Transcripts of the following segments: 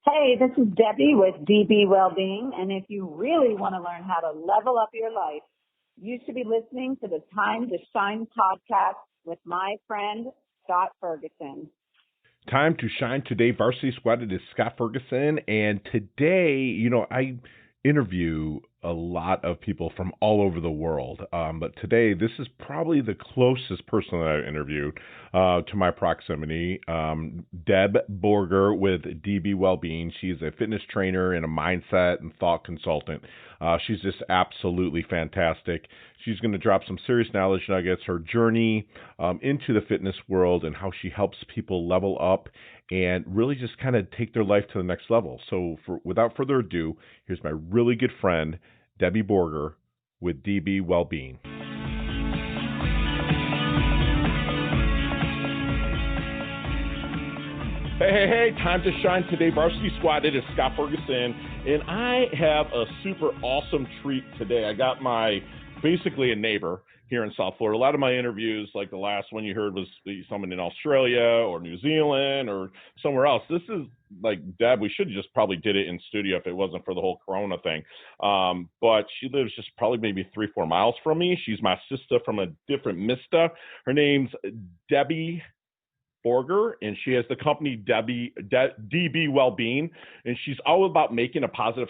Hey, this is Debbie with DB Wellbeing, and if you really want to learn how to level up your life, you should be listening to the Time to Shine podcast with my friend, Scott Ferguson. Time to shine today, Varsity Squad. It is Scott Ferguson, and today, I interview a lot of people from all over the world. But today, this is probably the closest person that I've interviewed to my proximity. Deb Borger with DB Wellbeing. She's a fitness trainer and a mindset and thought consultant. She's just absolutely fantastic. She's going to drop some serious knowledge nuggets, her journey into the fitness world, and how she helps people level up and really just kind of take their life to the next level. So without further ado, here's my really good friend, Debbie Borger with DB Wellbeing. Hey, time to shine today, Varsity Squad. It is Scott Ferguson, and I have a super awesome treat today. I got basically a neighbor here in South Florida. A lot of my interviews, like the last one you heard was someone in Australia or New Zealand or somewhere else. This is like Deb. We should have just probably did it in studio if it wasn't for the whole Corona thing. But she lives just probably maybe 3-4 miles from me. She's my sister from a different Mista. Her name's Debbie Borger, and she has the company DB Wellbeing, and she's all about making a positive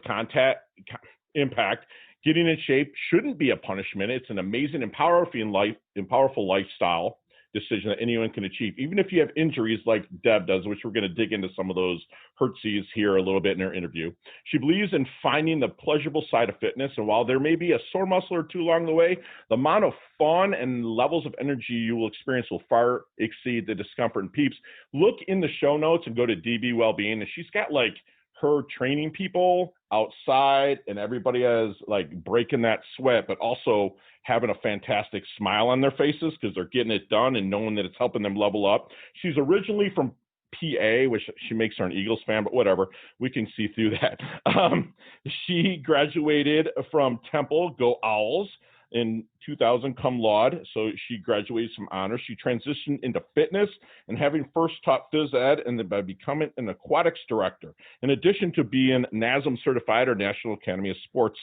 impact. Getting in shape shouldn't be a punishment. It's an amazing and powerful lifestyle decision that anyone can achieve, even if you have injuries like Deb does, which we're going to dig into some of those hurtsies here a little bit in her interview. She believes in finding the pleasurable side of fitness, and while there may be a sore muscle or two along the way, the amount of fun and levels of energy you will experience will far exceed the discomfort and peeps. Look in the show notes and go to DB Wellbeing, and she's got her training people outside, and everybody is breaking that sweat, but also having a fantastic smile on their faces because they're getting it done and knowing that it's helping them level up. She's originally from PA, which she makes her an Eagles fan, but whatever, we can see through that. She graduated from Temple, go Owls, in 2000 cum laude, so she graduated some honors. She transitioned into fitness and having first taught phys ed and then by becoming an aquatics director. In addition to being NASM certified or National Academy of Sports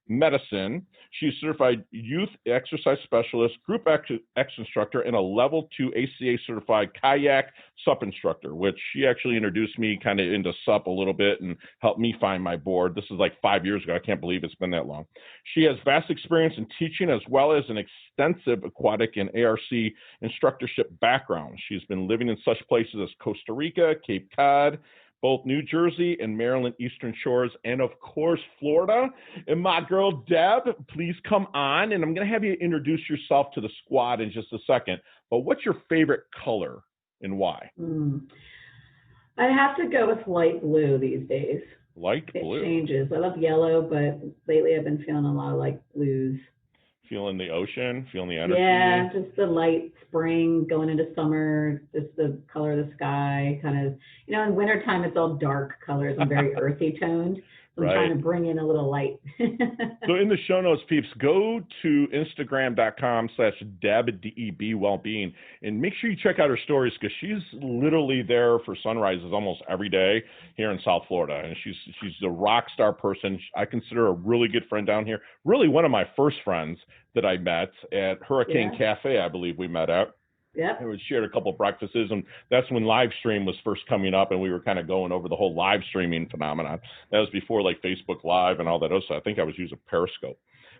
Medicine, she's certified youth exercise specialist, group X instructor, and a level 2 ACA certified kayak SUP instructor, which she actually introduced me kind of into SUP a little bit and helped me find my board. This is 5 years ago. I can't believe it's been that long. She has vast experience in teaching as well as an extensive aquatic and ARC instructorship background. She's been living in such places as Costa Rica, Cape Cod, both New Jersey and Maryland Eastern Shores, and of course, Florida. And my girl, Deb, please come on. And I'm going to have you introduce yourself to the squad in just a second. But what's your favorite color and why? I have to go with light blue these days. Light blue. It changes. I love yellow, but lately I've been feeling a lot of light blues. Feeling the ocean, feeling the energy. Yeah, just the light spring going into summer, just the color of the sky, kind of, in wintertime it's all dark colors and very earthy toned. So I'm trying to bring in a little light. So in the show notes, peeps, go to Instagram.com/Deb, DEB Wellbeing, and make sure you check out her stories because she's literally there for sunrises almost every day here in South Florida. And she's a rock star person. I consider her a really good friend down here. Really one of my first friends that I met at Hurricane Cafe, I believe we met at. Yeah. We shared a couple of breakfasts, and that's when live stream was first coming up, and we were kind of going over the whole live streaming phenomenon. That was before Facebook Live and all that other stuff. I think I was using Periscope.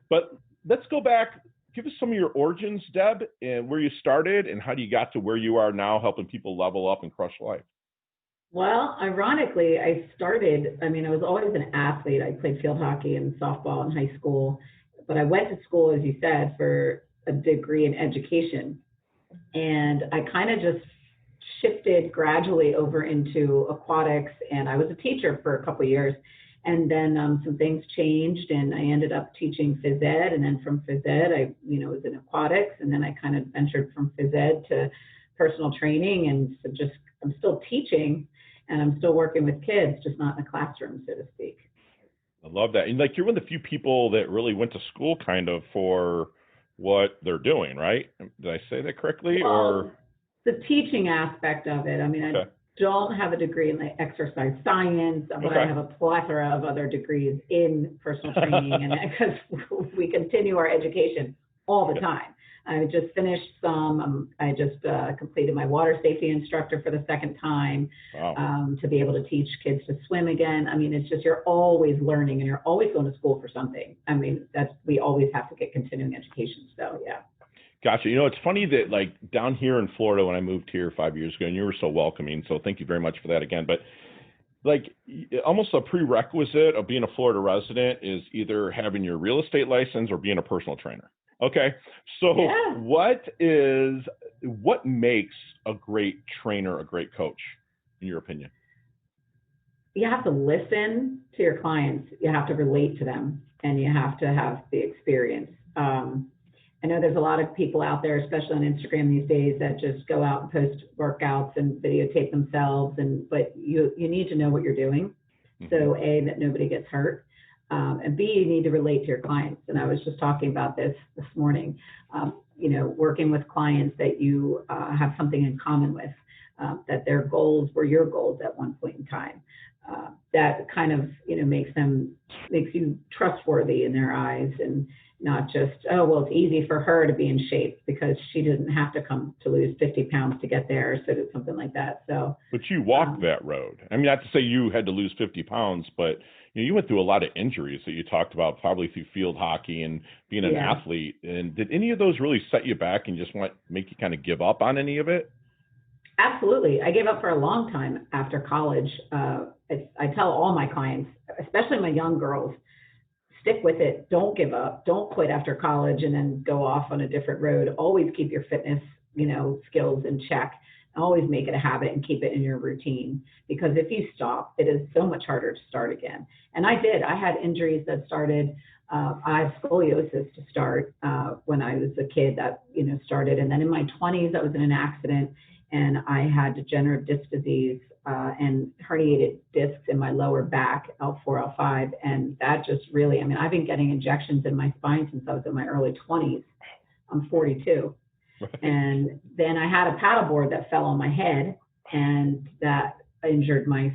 But let's go back. Give us some of your origins, Deb, and where you started and how you got to where you are now helping people level up and crush life. Well, ironically, I was always an athlete. I played field hockey and softball in high school, but I went to school, as you said, for a degree in education. And I kind of just shifted gradually over into aquatics, and I was a teacher for a couple of years. And then some things changed, and I ended up teaching phys ed. And then from phys ed, I was in aquatics, and then I kind of ventured from phys ed to personal training. And so I'm still teaching, and I'm still working with kids, just not in a classroom, so to speak. I love that. And you're one of the few people that really went to school kind of for what they're doing, right? Did I say that correctly? Well, the teaching aspect of it. don't have a degree in like exercise science, but I have a plethora of other degrees in personal training, and because we continue our education all the time. I just finished some. I just completed my water safety instructor for the second time. Wow. To be able to teach kids to swim again. I mean, it's just you're always learning, and you're always going to school for something. I mean, we always have to get continuing education. So yeah. Gotcha. You know, it's funny that like down here in Florida when I moved here 5 years ago, and you were so welcoming, so thank you very much for that again. But like almost a prerequisite of being a Florida resident is either having your real estate license or being a personal trainer. Okay. So Yeah. what makes a great trainer, a great coach, in your opinion? You have to listen to your clients. You have to relate to them, and you have to have the experience. I know there's a lot of people out there, especially on Instagram these days, that just go out and post workouts and videotape themselves. But you need to know what you're doing. So A, that nobody gets hurt. And B, you need to relate to your clients. And I was just talking about this morning, working with clients that you have something in common with, that their goals were your goals at one point in time. That kind of, makes you trustworthy in their eyes, and not just, oh, well, it's easy for her to be in shape because she didn't have to come to lose 50 pounds to get there, so something like that. So, but you walked that road. I mean, not to say you had to lose 50 pounds, but you went through a lot of injuries that you talked about, probably through field hockey and being an athlete. And did any of those really set you back and just make you kind of give up on any of it? Absolutely. I gave up for a long time after college. I tell all my clients, especially my young girls, stick with it. Don't give up. Don't quit after college and then go off on a different road. Always keep your fitness, skills in check. Always make it a habit and keep it in your routine, because if you stop, it is so much harder to start again. And I did. I had injuries that started. I had scoliosis to start when I was a kid that, started. And then in my 20s, I was in an accident, and I had degenerative disc disease and herniated discs in my lower back, L4, L5. And that just really, I've been getting injections in my spine since I was in my early 20s. I'm 42. And then I had a paddleboard that fell on my head, and that injured my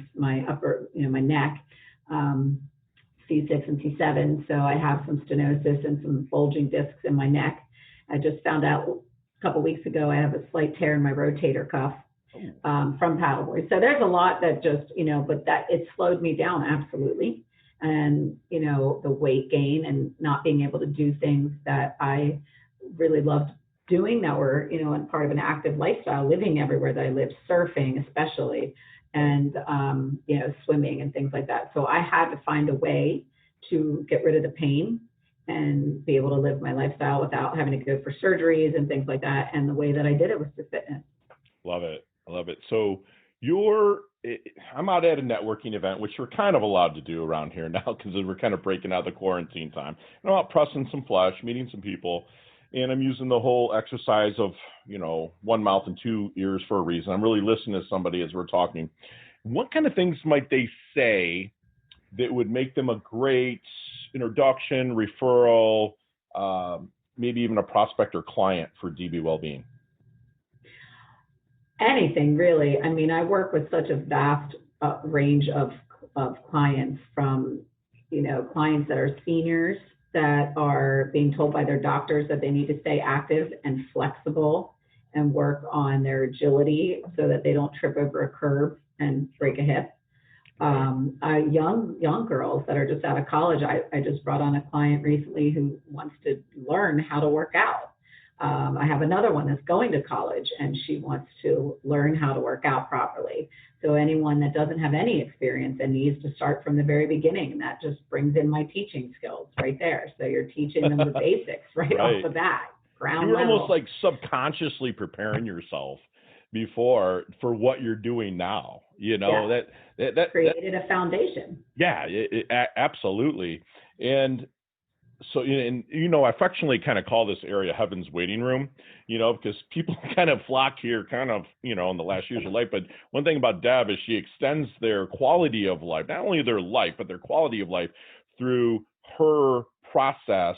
upper, my neck, C6 and C7. So I have some stenosis and some bulging discs in my neck. I just found out a couple weeks ago I have a slight tear in my rotator cuff from paddleboard. So there's a lot that just, but that it slowed me down, absolutely. And, the weight gain and not being able to do things that I really loved doing that were, and part of an active lifestyle, living everywhere that I lived, surfing especially, and, swimming and things like that. So I had to find a way to get rid of the pain and be able to live my lifestyle without having to go for surgeries and things like that. And the way that I did it was through fitness. Love it. I love it. So I'm out at a networking event, which we're kind of allowed to do around here now because we're kind of breaking out of the quarantine time. And I'm out pressing some flesh, meeting some people. And I'm using the whole exercise of, 1 mouth and 2 ears for a reason. I'm really listening to somebody as we're talking. What kind of things might they say that would make them a great introduction, referral, maybe even a prospect or client for DB Wellbeing? Anything, really. I work with such a vast range of clients, from, clients that are seniors that are being told by their doctors that they need to stay active and flexible and work on their agility so that they don't trip over a curb and break a hip. Young girls that are just out of college. I just brought on a client recently who wants to learn how to work out. I have another one that's going to college, and she wants to learn how to work out properly. So anyone that doesn't have any experience and needs to start from the very beginning, and that just brings in my teaching skills right there. So you're teaching them the basics right off the bat, ground level. You're almost like subconsciously preparing yourself before for what you're doing now. That created a foundation. Yeah, absolutely. And so, I affectionately kind of call this area Heaven's Waiting Room, because people kind of flock here in the last years of life. But one thing about Deb is she extends their quality of life, not only their life, but their quality of life through her process,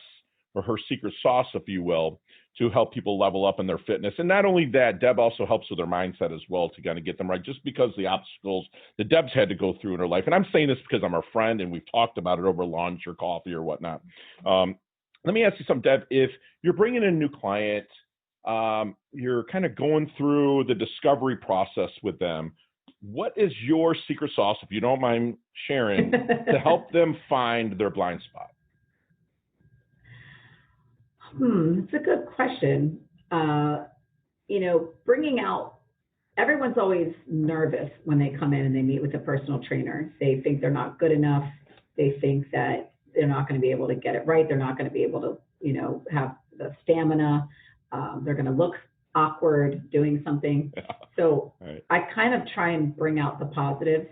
or her secret sauce, if you will, to help people level up in their fitness. And not only that, Deb also helps with their mindset as well to kind of get them right, just because the obstacles that Deb's had to go through in her life. And I'm saying this because I'm her friend and we've talked about it over lunch or coffee or whatnot. Let me ask you something, Deb. If you're bringing in a new client, you're kind of going through the discovery process with them, what is your secret sauce, if you don't mind sharing, to help them find their blind spot? It's a good question. Bringing out, everyone's always nervous when they come in and they meet with a personal trainer. They think they're not good enough. They think that they're not going to be able to get it right. They're not going to be able to, have the stamina. They're going to look awkward doing something. Yeah. So right. I kind of try and bring out the positives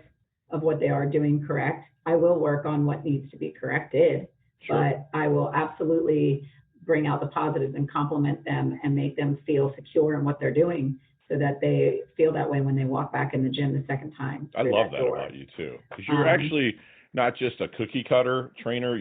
of what they are doing correct. I will work on what needs to be corrected, sure. But I will absolutely bring out the positives and compliment them and make them feel secure in what they're doing so that they feel that way when they walk back in the gym the second time. I love that about you too, because you're actually not just a cookie cutter trainer.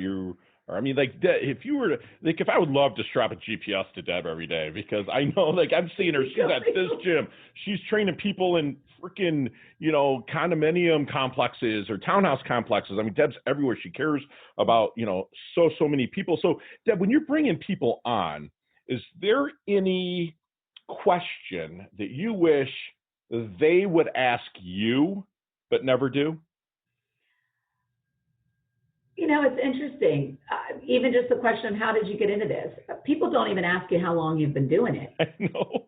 If I would love to strap a GPS to Deb every day, because I know, I'm seeing her, she's at this gym, she's training people in freaking, condominium complexes or townhouse complexes. Deb's everywhere. She cares about, so many people. So Deb, when you're bringing people on, is there any question that you wish they would ask you, but never do? It's interesting. Even just the question of how did you get into this? People don't even ask you how long you've been doing it. I know.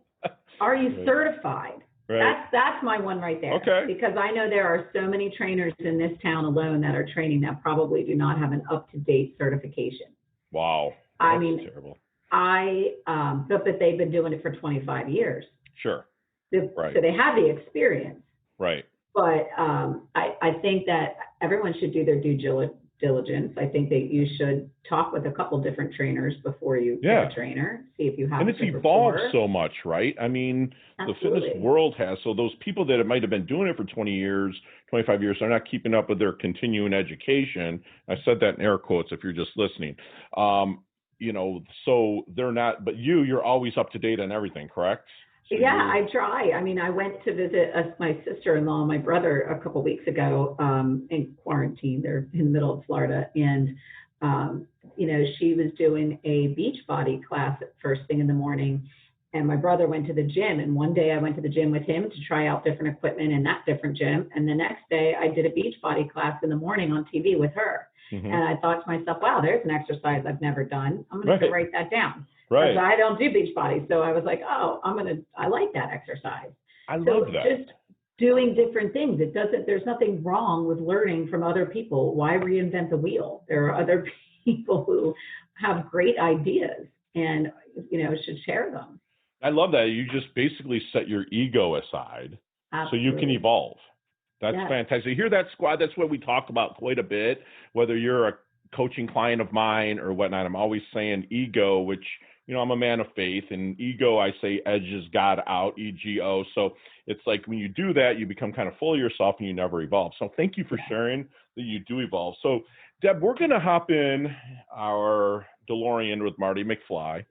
Are you certified? Right. That's my one right there. Okay. Because I know there are so many trainers in this town alone that are training that probably do not have an up-to-date certification. Wow. That's terrible. But they've been doing it for 25 years. Sure. Right. So they have the experience. Right. But I think that everyone should do their due diligence. I think that you should talk with a couple different trainers before you get a trainer, see if you have. And it's evolved so much, right? Absolutely. The fitness world has. So those people that might have been doing it for 20 years, 25 years, they're not keeping up with their continuing education. I said that in air quotes if you're just listening. So they're not, but you're always up to date on everything, correct? So yeah, I try. I went to visit my sister-in-law and my brother a couple weeks ago in quarantine. They're in the middle of Florida. And, she was doing a beach body class at first thing in the morning. And my brother went to the gym. And one day I went to the gym with him to try out different equipment in that different gym. And the next day I did a beach body class in the morning on TV with her. Mm-hmm. And I thought to myself, wow, there's an exercise I've never done. I'm going to write that down. Right. Because I don't do beach bodies. So I was like, I like that exercise. I love that. Just doing different things. There's nothing wrong with learning from other people. Why reinvent the wheel? There are other people who have great ideas and, should share them. I love that. You just basically set your ego aside. Absolutely. So you can evolve. That's fantastic. You hear that, squad? That's what we talk about quite a bit, whether you're a coaching client of mine or whatnot. I'm always saying ego, which, I'm a man of faith, and ego, I say, edges God out, EGO. So it's like when you do that, you become kind of full of yourself and you never evolve. So thank you for sharing that you do evolve. So Deb, we're going to hop in our DeLorean with Marty McFly.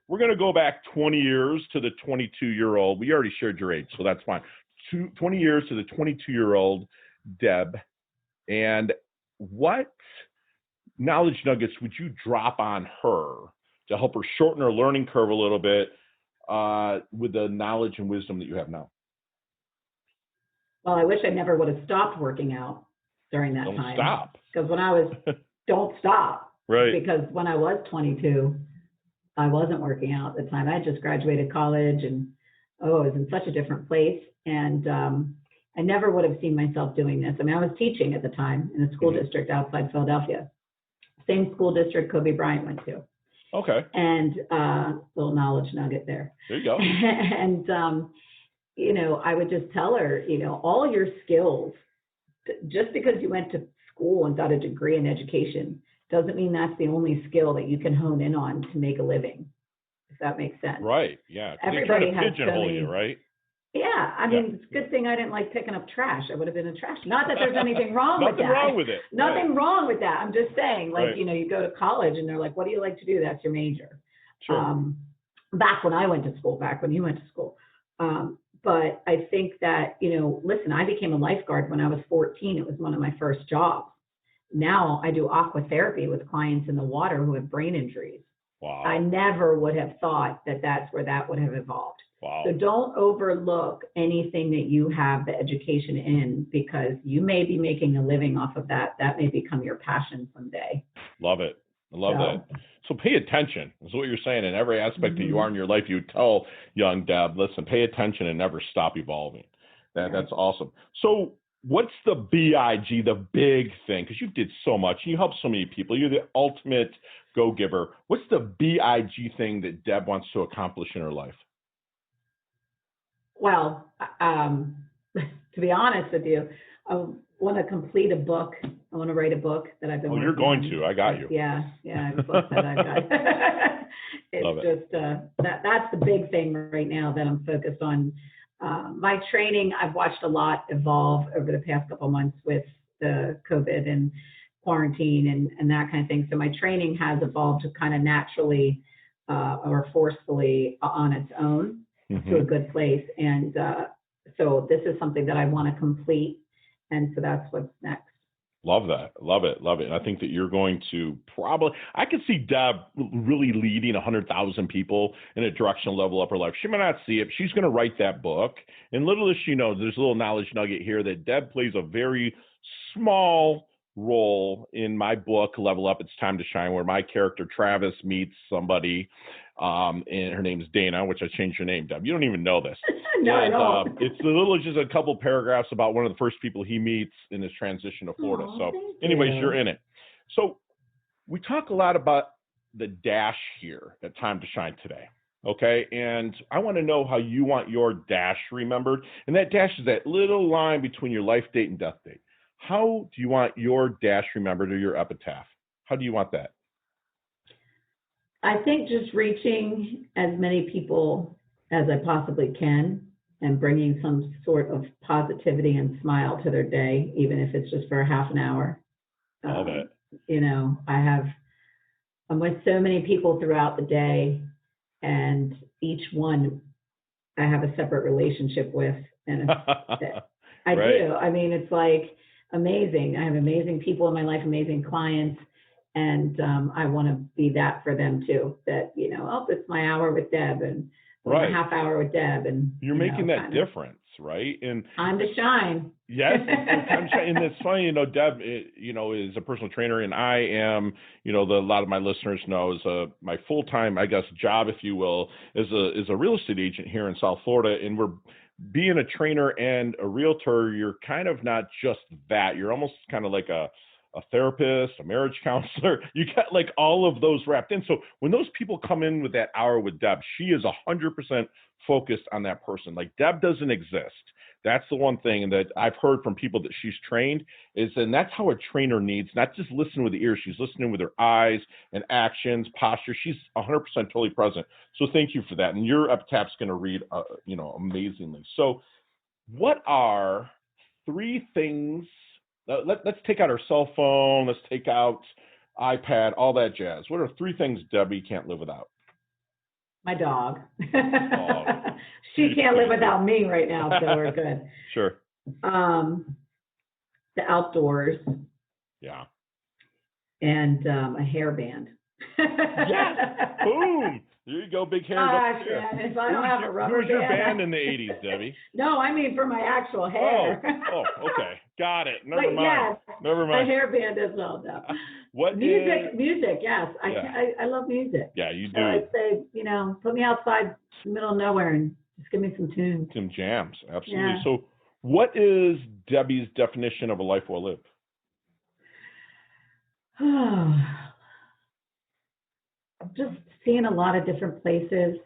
We're going to go back 20 years to the 22-year-old. We already shared your age, so that's fine. 20 years to the 22-year-old Deb. And what knowledge nuggets would you drop on her to help her shorten her learning curve a little bit with the knowledge and wisdom that you have now? Well, I wish I never would have stopped working out during that time. Don't stop. Because when I was, don't stop. Right. Because when I was 22, I wasn't working out at the time. I had just graduated college and, I was in such a different place. And I never would have seen myself doing this. I was teaching at the time in a school district outside Philadelphia. Same school district Kobe Bryant went to. Okay. And little knowledge nugget there. There you go. And, I would just tell her, all your skills, just because you went to school and got a degree in education, doesn't mean that's the only skill that you can hone in on to make a living, if that makes sense. Right, yeah. Everybody has pigeonhole you, right? Yeah, it's a good thing I didn't like picking up trash. I would have been a trash. Not that there's anything wrong with that. Nothing wrong with it. Nothing wrong with that. I'm just saying, you go to college and they're like, what do you like to do? That's your major. Sure. back when I went to school, back when you went to school. But I think that, listen, I became a lifeguard when I was 14. It was one of my first jobs. Now I do aqua therapy with clients in the water who have brain injuries. Wow. I never would have thought that that's where that would have evolved. Wow. So don't overlook anything that you have the education in, because you may be making a living off of that. That may become your passion someday. Love it. I love that. So pay attention is what you're saying in every aspect that you are in your life. You tell young Deb, listen, pay attention and never stop evolving. That's awesome. So what's the BIG, the big thing? Because you did so much. You helped so many people. You're the ultimate go-giver. What's the BIG thing that Deb wants to accomplish in her life? Well, to be honest with you, I want to complete a book. I want to write a book that I've been working on. You're going to. I got you. Yeah, a book that I've got. It's that's the big thing right now that I'm focused on. My training, I've watched a lot evolve over the past couple of months with the COVID and quarantine and that kind of thing. So my training has evolved to kind of naturally or forcefully on its own to a good place. And so this is something that I want to complete. And so that's what's next. Love that. Love it. Love it. And I think that you're going to I could see Deb really leading 100,000 people in a directional level up her life. She might not see it. She's going to write that book. And little as she knows, there's a little knowledge nugget here that Deb plays a very small role in my book, Level Up, It's Time to Shine, where my character Travis meets somebody, and her name's Dana, which I changed her name, Deb. You don't even know this. No, I don't. It's just a couple paragraphs about one of the first people he meets in his transition to Florida. Anyways, you're in it. So we talk a lot about the dash here at Time to Shine today. Okay, and I want to know how you want your dash remembered. And that dash is that little line between your life date and death date. How do you want your dash remembered, or your epitaph? How do you want that? I think just reaching as many people as I possibly can and bringing some sort of positivity and smile to their day, even if it's just for a half an hour. Love it. I'm with so many people throughout the day, and each one I have a separate relationship with. And I do. I mean, it's like amazing. I have amazing people in my life, amazing clients. And I want to be that for them too, that, it's my hour with Deb and my half hour with Deb. And you're making that difference, right? And time to shine. Yes. Time to shine. And it's funny, Deb, is a personal trainer, and I am, a lot of my listeners know, is my full-time, I guess, job, if you will, is a real estate agent here in South Florida. And we're being a trainer and a realtor, you're kind of not just that. You're almost kind of like a therapist, a marriage counselor. You got like all of those wrapped in. So when those people come in with that hour with Deb, she is 100% focused on that person. Like, Deb doesn't exist. That's the one thing that I've heard from people that she's trained is, and that's how a trainer needs, not just listen with the ears. She's listening with her eyes and actions, posture. She's 100% totally present. So thank you for that. And your epitaph's going to read, amazingly. So what are 3 things? Let's take out our cell phone. Let's take out iPad, all that jazz. What are 3 things Debbie can't live without? My dog. She can't live without me right now, so we're good. Sure. The outdoors. Yeah. And a hairband. Yes. Boom. There you go, big hair. If I don't have a rubber band. Who was your band in the 80s, Debbie? No, I mean for my actual hair. Oh, okay. Got it. Never mind. Yes, Never mind. My hairband as well, though. What Music, yes. I love music. Yeah, you do. So I'd say, put me outside in the middle of nowhere and just give me some tunes. Some jams, absolutely. Yeah. So what is Debbie's definition of a life well lived? Just seeing a lot of different places,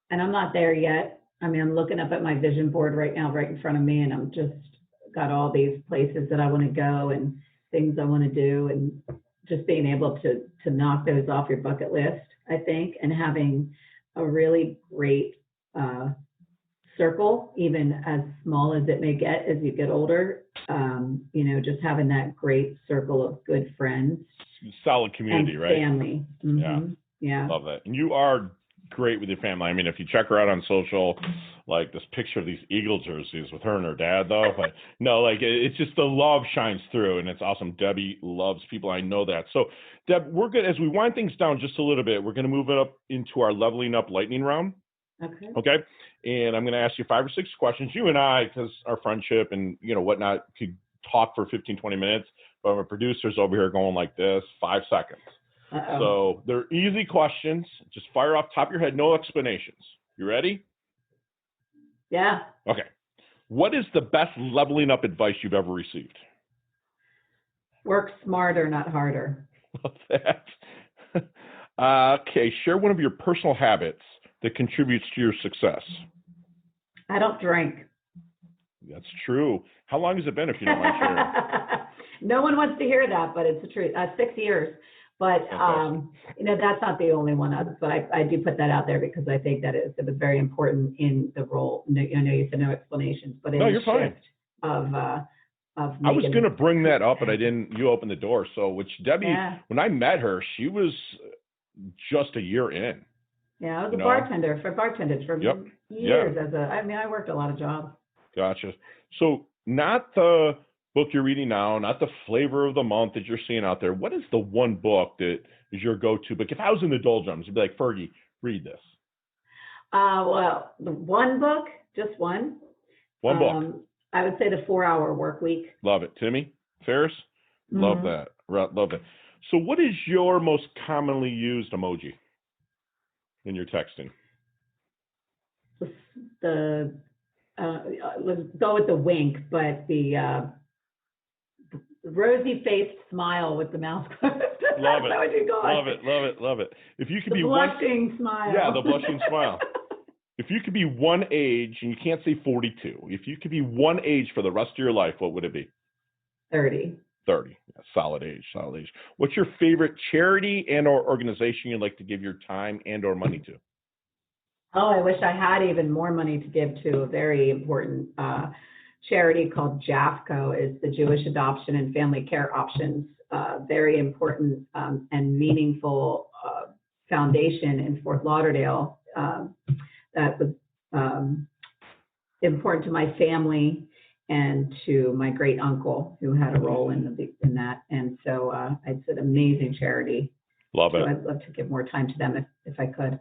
and I'm not there yet. I mean, I'm looking up at my vision board right now, right in front of me, and I'm just got all these places that I want to go and things I want to do, and just being able to knock those off your bucket list, I think, and having a really great circle, even as small as it may get as you get older, just having that great circle of good friends. Solid community, and right? Family. Mm-hmm. Yeah. Love that. And you are great with your family. I mean, if you check her out on social, like this picture of these Eagle jerseys with her and her dad, though, but no, like it's just the love shines through, and it's awesome. Debbie loves people. I know that. So, Deb, we're good as we wind things down just a little bit. We're going to move it up into our leveling up lightning round. Okay. Okay. And I'm going to ask you 5 or 6 questions. You and I, because our friendship and whatnot, could talk for 15, 20 minutes. But my producer's over here going like this, 5 seconds. Uh-oh. So they're easy questions. Just fire off top of your head, no explanations. You ready? Yeah. Okay. What is the best leveling up advice you've ever received? Work smarter, not harder. Love that. Okay. Share one of your personal habits that contributes to your success. I don't drink. That's true. How long has it been, if you don't mind sharing? No one wants to hear that, but it's the truth. 6 years. But, that's not the only one. But I do put that out there because I think it was very important in the role. You said no explanations, but in you're fine. Of I was going to bring that up, but I didn't. You opened the door. So, which Debbie, when I met her, she was just a year in. Yeah, I was a bartender. Bartended for years. I worked a lot of jobs. Gotcha. So, not the book you're reading now, not the flavor of the month that you're seeing out there. What is the one book that is your go-to book? If I was in the doldrums, I'd be like, Fergie, read this. Well, the one book, just one. One book. I would say the 4-Hour Work Week. Love it. Timmy Ferriss? Mm-hmm. Love that. Love it. So what is your most commonly used emoji in your texting? Let's go with the wink, but the rosy-faced smile with the mouth closed. Love it. That would be good. Love it. If you could the blushing smile. Yeah, the blushing smile. If you could be one age, and you can't say 42, if you could be one age for the rest of your life, what would it be? 30. 30. Yeah, solid age. What's your favorite charity and or organization you'd like to give your time and or money to? Oh, I wish I had even more money to give to a very important charity called JAFCO. It's the Jewish Adoption and Family Care Options. Very important and meaningful foundation in Fort Lauderdale that was important to my family and to my great uncle who had a role in that. And so it's an amazing charity. Love it. So I'd love to give more time to them if I could.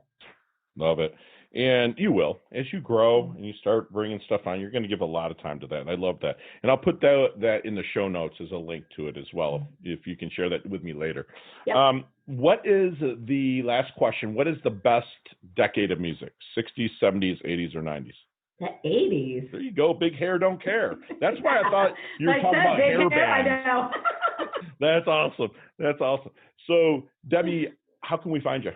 Love it. And you will. As you grow and you start bringing stuff on, you're going to give a lot of time to that. And I love that. And I'll put that in the show notes as a link to it as well, if you can share that with me later. Yep. What is the last question? What is the best decade of music? 60s, 70s, 80s, or 90s? The 80s. There you go. Big hair, don't care. That's why I thought you were talking about hair bands. I know. That's awesome. So, Debbie, how can we find you?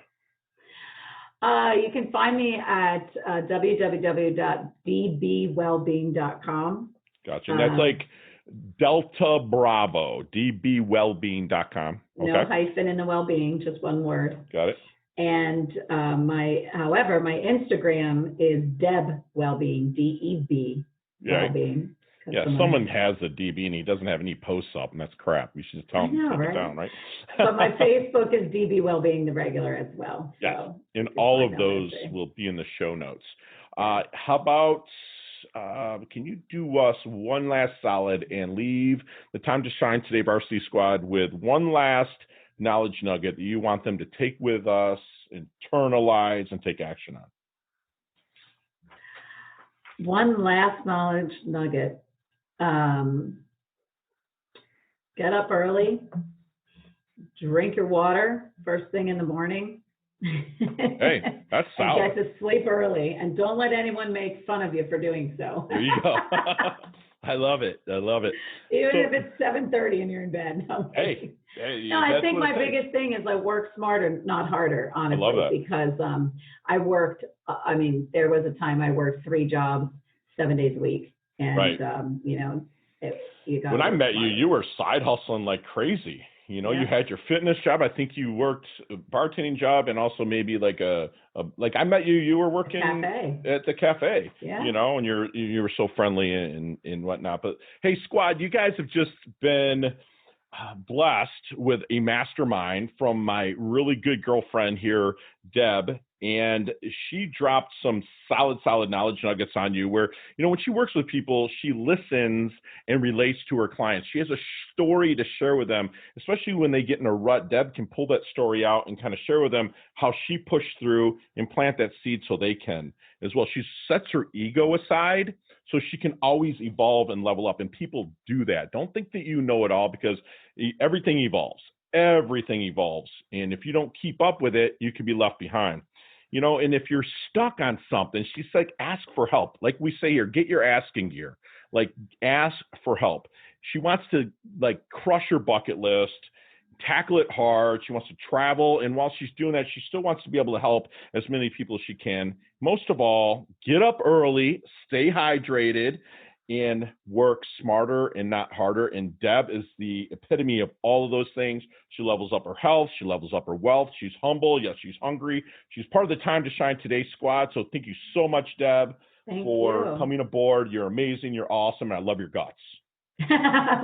You can find me at www.dbwellbeing.com. Gotcha. And that's like Delta Bravo, dbwellbeing.com. Okay. No hyphen in the Wellbeing, just one word. Got it. And my Instagram is Deb Wellbeing, DEB Wellbeing. Yeah, someone has a DB and he doesn't have any posts up, and that's crap. We should just tell him to take it down, right? But my Facebook is DB Wellbeing, the regular as well. Yes, so and all of those will be in the show notes. How about, can you do us one last solid and leave the Time to Shine Today Varsity Squad with one last knowledge nugget that you want them to take with us, internalize, and take action on? One last knowledge nugget. Get up early, drink your water first thing in the morning. Hey, that's solid. And get to sleep early, and don't let anyone make fun of you for doing so. There you go. I love it. Even if it's 7:30 and you're in bed. No, hey, I think my biggest thing is I work smarter, not harder, honestly. I love that. Because I worked, there was a time I worked 3 jobs, 7 days a week. And, right. You got when I met you, you were side hustling like crazy. You know, You had your fitness job. I think you worked a bartending job and also maybe like I met you, you were working at the cafe, you know, and you were so friendly and whatnot. But hey, squad, you guys have just been blessed with a mastermind from my really good girlfriend here, Deb, and she dropped some solid knowledge nuggets on you where, when she works with people, she listens and relates to her clients. She has a story to share with them, especially when they get in a rut. Deb can pull that story out and kind of share with them how she pushed through and plant that seed so they can as well. She sets her ego aside so she can always evolve and level up, and people do that. Don't think that you know it all, because everything evolves. Everything evolves, and if you don't keep up with it, you could be left behind. And if you're stuck on something, she's like, ask for help. Like we say here, get your asking gear. Like, ask for help. She wants to crush her bucket list, tackle it hard. She wants to travel. And while she's doing that, she still wants to be able to help as many people as she can. Most of all, get up early, stay hydrated, and work smarter and not harder. And Deb is the epitome of all of those things. She levels up her health. She levels up her wealth. She's humble. Yes, she's hungry. She's part of the Time to Shine Today squad. So thank you so much, Deb, for coming aboard. You're amazing. You're awesome. And I love your guts.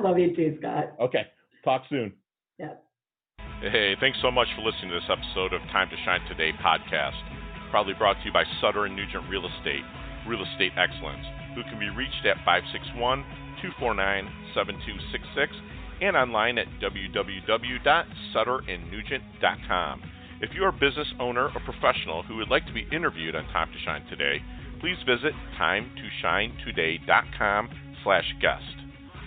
Love you too, Scott. Okay. Talk soon. Yeah. Hey, thanks so much for listening to this episode of Time to Shine Today podcast. Proudly brought to you by Sutter & Nugent Real Estate Excellence, who can be reached at 561-249-7266 and online at www.sutterandnugent.com. If you are a business owner or professional who would like to be interviewed on Time to Shine Today, please visit timetoshinetoday.com/guest.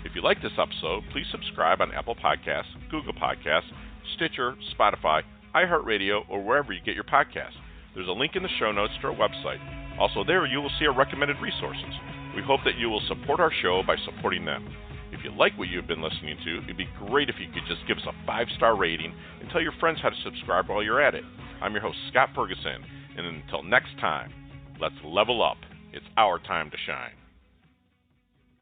If you like this episode, please subscribe on Apple Podcasts, Google Podcasts, Stitcher, Spotify, iHeartRadio, or wherever you get your podcasts. There's a link in the show notes to our website. Also there, you will see our recommended resources. We hope that you will support our show by supporting them. If you like what you've been listening to, it'd be great if you could just give us a 5-star rating and tell your friends how to subscribe while you're at it. I'm your host, Scott Ferguson, and until next time, let's level up. It's our time to shine.